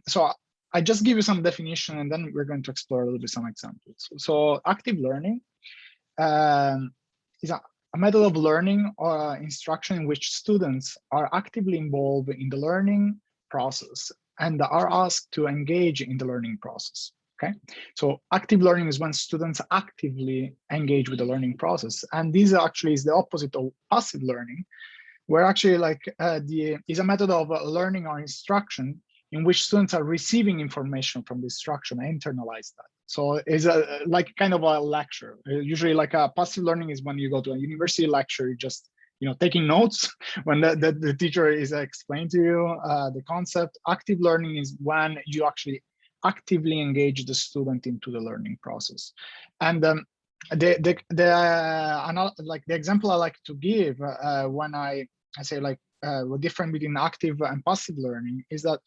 So I just give you some definition, and then we're going to explore a little bit some examples. So active learning is a method of learning or instruction in which students are actively involved in the learning process and are asked to engage in the learning process. Okay, so active learning is when students actively engage with the learning process, and this actually is the opposite of passive learning, where actually is a method of learning or instruction in which students are receiving information from the instruction and internalize that. So it's like kind of a lecture. Usually like a passive learning is when you go to a university lecture, you just taking notes when the teacher is explaining to you the concept. Active learning is when you actually actively engage the student into the learning process. And the example I like to give when I say the difference between active and passive learning is that,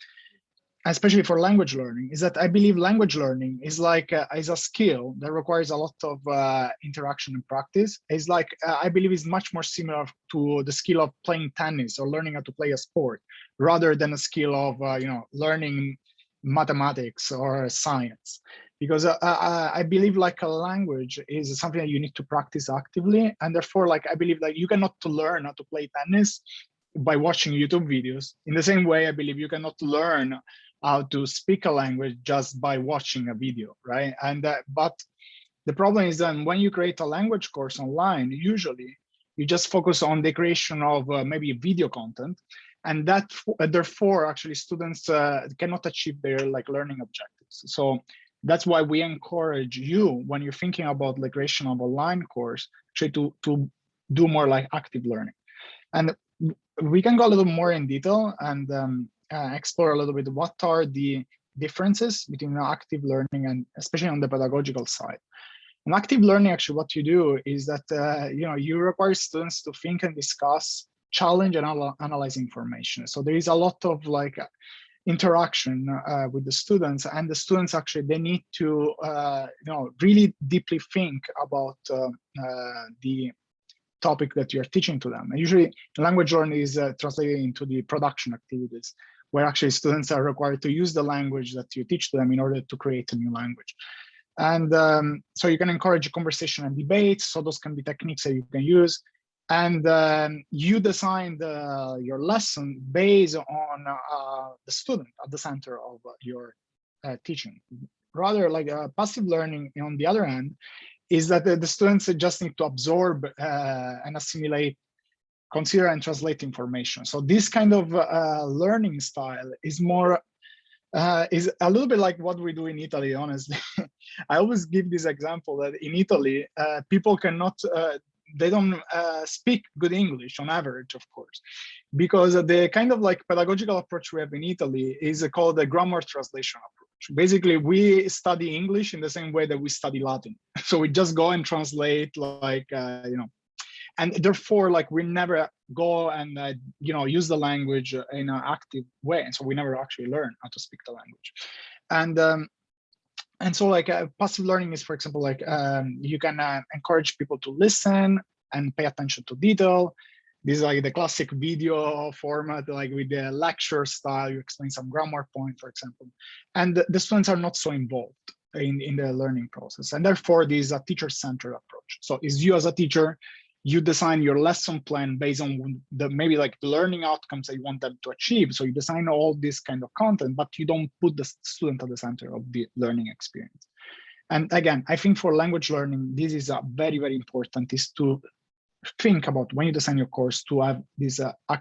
especially for language learning, is that I believe language learning is like is a skill that requires a lot of interaction and practice. It's like I believe is much more similar to the skill of playing tennis or learning how to play a sport, rather than a skill of learning mathematics or science. Because I believe like a language is something that you need to practice actively, and therefore I believe you cannot learn how to play tennis by watching YouTube videos. In the same way, I believe you cannot learn how to speak a language just by watching a video, right? And but the problem is that when you create a language course online, usually you just focus on the creation of maybe video content, and that therefore actually students cannot achieve their learning objectives. So that's why we encourage you, when you're thinking about the creation of online course, actually to do more active learning. And we can go a little more in detail and explore a little bit what are the differences between active learning and especially on the pedagogical side. In active learning, actually, what you do is that you require students to think and discuss, challenge, and analyze information. So there is a lot of interaction with the students, and the students actually they need to really deeply think about the topic that you're teaching to them. And usually language learning is translated into the production activities, where actually students are required to use the language that you teach to them in order to create a new language. And so you can encourage conversation and debate. So those can be techniques that you can use. And you design your lesson based on the student at the center of your teaching. Rather, passive learning, on the other hand, is that the students just need to absorb and assimilate, consider and translate information. So this kind of learning style is more, is a little bit like what we do in Italy, honestly. I always give this example that in Italy, people cannot, they don't speak good English on average, of course, because the kind of pedagogical approach we have in Italy is called the grammar translation approach. Basically, we study English in the same way that we study Latin. So we just go and translate and therefore we never go and use the language in an active way. And so we never actually learn how to speak the language. And so passive learning is, for example, you can encourage people to listen and pay attention to detail. This is the classic video format, with the lecture style. You explain some grammar point, for example, and the students are not so involved in the learning process. And therefore, this is a teacher-centered approach. So it's you as a teacher, you design your lesson plan based on maybe the learning outcomes that you want them to achieve. So you design all this kind of content, but you don't put the student at the center of the learning experience. And again, I think for language learning, this is a very, very important, is to think about when you design your course to have this